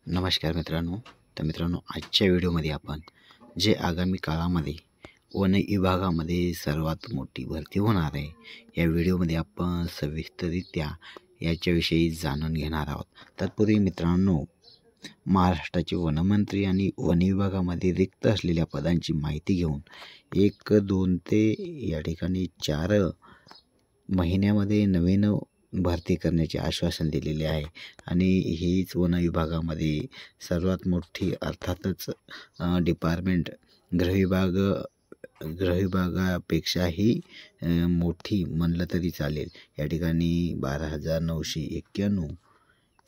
नमस्कार मित्रांनो. तर मित्रांनो, आजच्या व्हिडिओमध्ये आपण जे आगामी काळामध्ये वन विभागामध्ये सर्वात मोठी भरती होणार आहे, या व्हिडिओमध्ये आपण सविस्तररित्या याच्याविषयी जाणून घेणार आहोत. तत्पूर्वी मित्रांनो, महाराष्ट्राचे वनमंत्री आणि वन विभागामध्ये रिक्त असलेल्या पदांची माहिती घेऊन 1, 2 ते या ठिकाणी 4 महिन्यामध्ये नवीन भरती करण्याचे आश्वासन दिलेले आहे. आणि हीच वन विभागामध्ये सर्वात मोठी अर्थातच डिपार्टमेंट गृहविभागापेक्षाही मोठी म्हणलं तरी चालेल. या ठिकाणी 12,991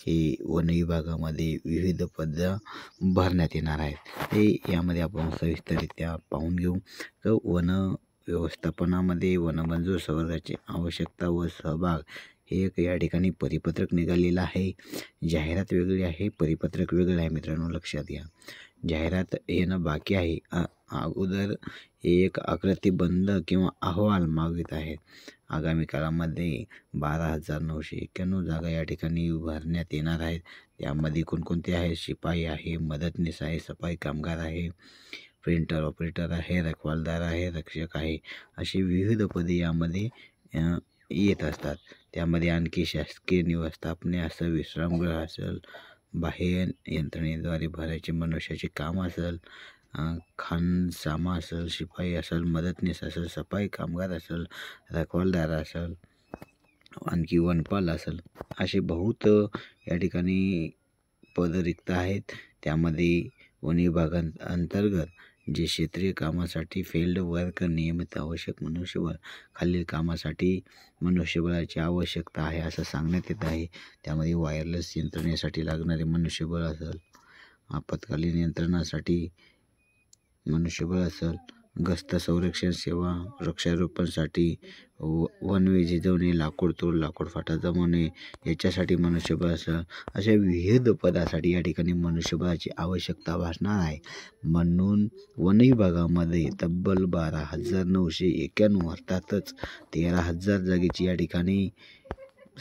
हे वन विभागामध्ये विविध पदं भरण्यात येणार आहेत. ते यामध्ये आपण सविस्तररित्या पाहून घेऊ. तर वन व्यवस्थापनामध्ये वनमंजूर संवर्गाची आवश्यकता व सहभाग हे एक या ठिकाणी परिपत्रक निघालेलं आहे. जाहिरात वेगळी आहे, परिपत्रक वेगळं आहे. मित्रांनो, लक्षात घ्या, जाहिरात येणं बाकी आहे. अगोदर एक आकृतीबंध किंवा अहवाल मागवित आहेत. आगामी काळामध्ये 12,991 जागा या ठिकाणी भरण्यात येणार आहेत. त्यामध्ये कोणकोणते आहे? शिपाई आहे, मदतनीस आहे, सफाई कामगार आहे, प्रिंटर ऑपरेटर आहे, रखवालदार आहे, रक्षक आहे, अशी विविध पदे यामध्ये येत असतात. त्यामध्ये आणखी शासकीय निवासस्थापने असेल, विश्रामगृह असेल, बाह्य यंत्रणेद्वारे भरायचे मनुष्याचे काम असेल, खानसामा असेल, शिपाई असेल, मदतनीस असेल, सफाई कामगार असेल, रखवालदार असेल, आणखी वनपाल असेल, असे बहुत या ठिकाणी पद रिक्त आहेत. त्यामध्ये वन विभागांतर्गत जे क्षेत्रीय कामासाठी फील्ड वर्क नियमित आवश्यक मनुष्यबळ, खालील कामासाठी मनुष्यबळाची आवश्यकता आहे असं सांगण्यात येत आहे. त्यामध्ये वायरलेस यंत्रणेसाठी लागणारे मनुष्यबळ असेल, आपत्कालीन यंत्रणासाठी मनुष्यबळ असेल, गस्त संरक्षण सेवा, वृक्षारोपणसाठी, वनवे झिजवणे, लाकूड तोड, लाकूड फाटा जमवणे याच्यासाठी मनुष्यबळ असेल, अशा विविध पदासाठी या ठिकाणी मनुष्यबळाची आवश्यकता भासणार आहे. म्हणून वन विभागामध्ये तब्बल 12,991 अर्थातच 13,000 जागेची या ठिकाणी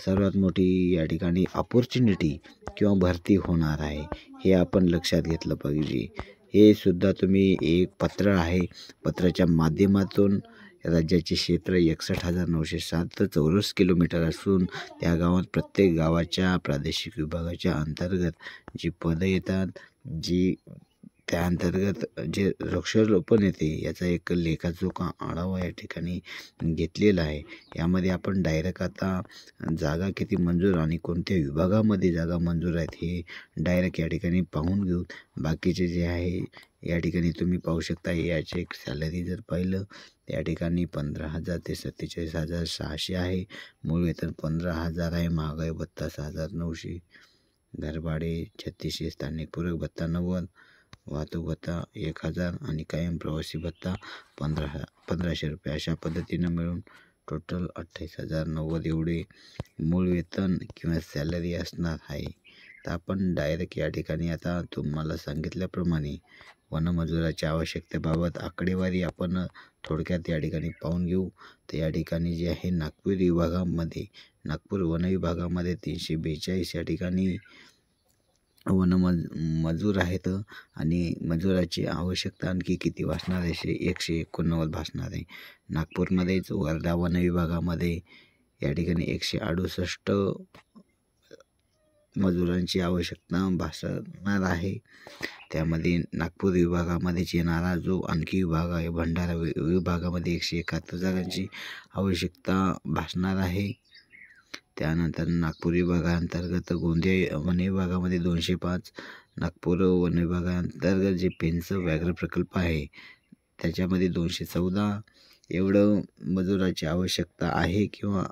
सर्वात मोठी या ठिकाणी अपॉर्च्युनिटी किंवा भरती होणार आहे. हे आपण लक्षात घेतलं पाहिजे. हे सुद्धा तुम्ही एक पत्र आहे, पत्राच्या माध्यमातून राज्याचे क्षेत्र 61,907 चौरस किलोमीटर असून त्या गावात प्रत्येक गावाच्या प्रादेशिक विभागाच्या अंतर्गत जी पदं येतात, जी त्या अंतर्गत जे वृक्षारोपण येते, याचा एक लेखाजोखा आढावा या ठिकाणी घेतलेला आहे. यामध्ये आपण डायरेक्ट आता जागा किती मंजूर आणि कोणत्या विभागामध्ये जागा मंजूर आहेत हे डायरेक्ट या ठिकाणी पाहून घेऊ. बाकीचे जे आहे या ठिकाणी तुम्ही पाहू शकता. याचे एक सॅलरी जर पाहिलं या ठिकाणी 15,000 ते 47,600 आहे. मूळ वेतन 15,000 आहे. महागाई भत्ता 6,900, घरभाडे 3600, स्थानिक पूरक भत्ता 90, वाहतूक भत्ता 1,000 आणि कायम प्रवासी भत्ता 1,500 रुपये अशा पद्धतीनं मिळून टोटल 28,090 एवढे मूळ वेतन किंवा सॅलरी असणार आहे. तर आपण डायरेक्ट या ठिकाणी आता तुम्हाला सांगितल्याप्रमाणे वनमजुराच्या आवश्यकतेबाबत आकडेवारी आपण थोडक्यात या ठिकाणी पाहून घेऊ. तर या ठिकाणी जे आहे नागपूर वन विभागामध्ये 342 या ठिकाणी मजूर आहेत आणि मजुराची आवश्यकता आणखी किती भासणार आहे? 189 भासणार आहे. नागपूरमध्येच वर्धा वन विभागामध्ये या ठिकाणी 168 मजुरांची आवश्यकता भासणार आहे. त्यामध्ये नागपूर विभागामध्येच येणारा जो आणखी विभाग आहे, भंडारा विभागामध्ये 171 जागांची आवश्यकता भासणार आहे. त्यानंतर नागपूर विभागांतर्गत गोंदिया वन विभागामध्ये 205, नागपूर वन विभागांतर्गत जे पेंच व्याघ्र प्रकल्प आहे त्याच्यामध्ये 214 एवढं मजुराची आवश्यकता आहे किंवा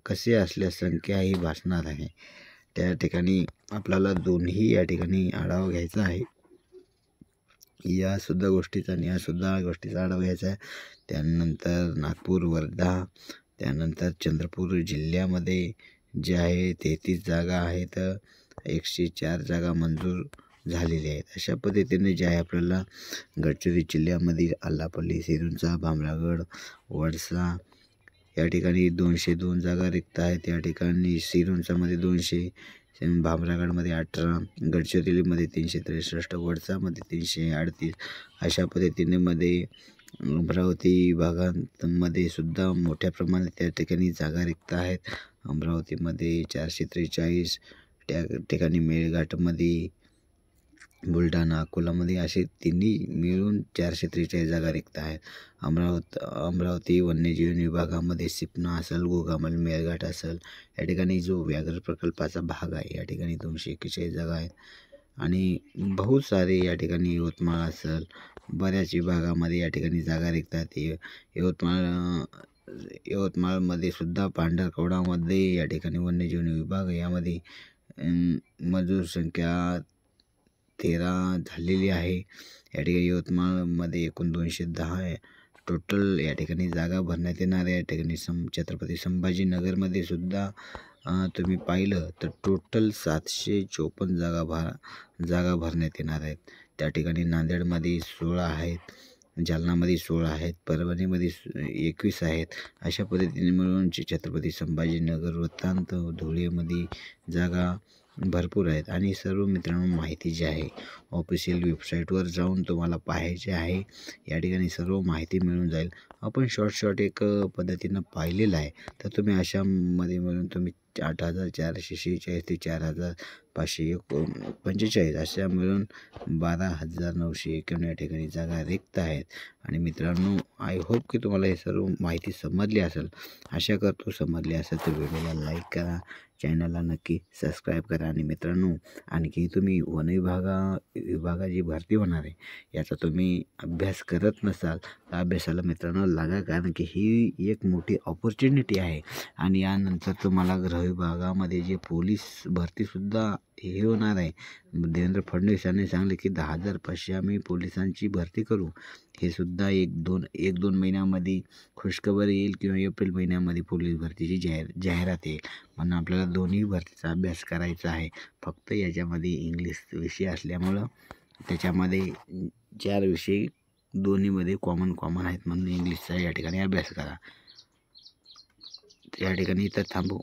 कसे असल्यास संख्या ही भासणार आहे. त्या ठिकाणी आपल्याला दोन्ही या ठिकाणी आढावा घ्यायचा आहे. यासुद्धा गोष्टीचा आणि यासुद्धा गोष्टीचा आढावा घ्यायचा आहे. त्यानंतर नागपूर, वर्धा, त्यानंतर चंद्रपूर जिल्ह्यामध्ये जे आहे 33 जागा आहेत, 104 जागा मंजूर झालेल्या आहेत. अशा पद्धतीने जे आहे आपल्याला गडचिरोली जिल्ह्यामधील आल्लापल्ली, सिरूंचा, भामरागड, वडसा या ठिकाणी 202 जागा रिक्त आहेत. या ठिकाणी सिरूंचामध्ये 200, भामरागडमध्ये 18, गडचिरोलीमध्ये 363, वडसामध्ये 338. अशा पद्धतीने मध्ये अमरावती विभागांमध्ये सुद्धा मोठ्या प्रमाणात त्या ठिकाणी जागा रिक्त आहेत. अमरावतीमध्ये 443, त्या ठिकाणी मेळघाटमध्ये, बुलढाणा, अकोलामध्ये असे तिन्ही मिळून 443 जागा रिक्त आहेत. अमरावती वन्यजीव विभागामध्ये सिपना असेल, गोगामल, मेळघाट असेल, या ठिकाणी जो व्याघ्र प्रकल्पाचा भाग आहे या ठिकाणी 241 जागा आहेत. आणि बहुत सारे या ठिकाणी यवतमाळ असेल, बऱ्याच विभागामध्ये या ठिकाणी जागा रिक्त आहेत. यवतमाळमध्ये सुद्धा पांढरकवडामध्ये या ठिकाणी वन्यजीव विभाग यामध्ये मजूर संख्या 13 झालेली आहे. या ठिकाणी यवतमाळमध्ये एकूण 210 टोटल या ठिकाणी जागा भरण्यात येणार आहे. या ठिकाणी छत्रपती संभाजीनगरमध्ये सुद्धा तुम्ही पाहिलं तर टोटल 754 जागा भरण्यात येणार आहेत. त्या ठिकाणी नांदेडमध्ये 16 आहेत, जालनामध्ये 16 आहेत, परभणीमध्ये 21 आहेत. अशा पद्धतीने मिळून छत्रपती संभाजीनगर, वृत्तांत, धुळेमध्ये जागा भरपूर आहेत. आणि सर्व मित्रांनो, माहिती जी आहे ऑफिशियल वेबसाईटवर जाऊन तुम्हाला पाहायची आहे. या ठिकाणी सर्व माहिती मिळून जाईल. आपण शॉर्ट एक पद्धतीनं पाहिलेलं आहे. तर तुम्ही अशामध्ये मिळून तुम्ही 8,446 ते 4,545 अशा मिळून 12,991 या ठिकाणी जागा रिक्त आहेत. आणि मित्रांनो, आय होप की तुम्हाला हे सर्व माहिती समजली असेल. आशा करतो समजली असेल तर व्हिडिओला लाईक करा, चॅनलला नक्की सबस्क्राईब करा. आणि मित्रांनो, आणखी तुम्ही वन विभागाची भरती होणार आहे याचा तुम्ही अभ्यास करत नसाल तर अभ्यासाला मित्रांनो लागा, कारण की ही एक मोठी ऑपॉर्च्युनिटी आहे. आणि यानंतर तुम्हाला गृह विभागामध्ये जे पोलीस भरतीसुद्धा हे होणार आहे. देवेंद्र फडणवीस यांनी सांगले की 10,500 आम्ही पोलिसांची भरती करू. हे सुद्धा एक दोन महिन्यामध्ये खुशखबर येईल किंवा एप्रिल महिन्यामध्ये पोलीस भरतीची जाहिरात येईल. म्हणून आपल्याला दोन्ही भरतीचा अभ्यास करायचा आहे. फक्त याच्यामध्ये इंग्लिश विषय असल्यामुळं त्याच्यामध्ये 4 विषय दोन्हीमध्ये कॉमन आहेत, म्हणून इंग्लिशचा या ठिकाणी अभ्यास करा. या ठिकाणी इथं थांबू.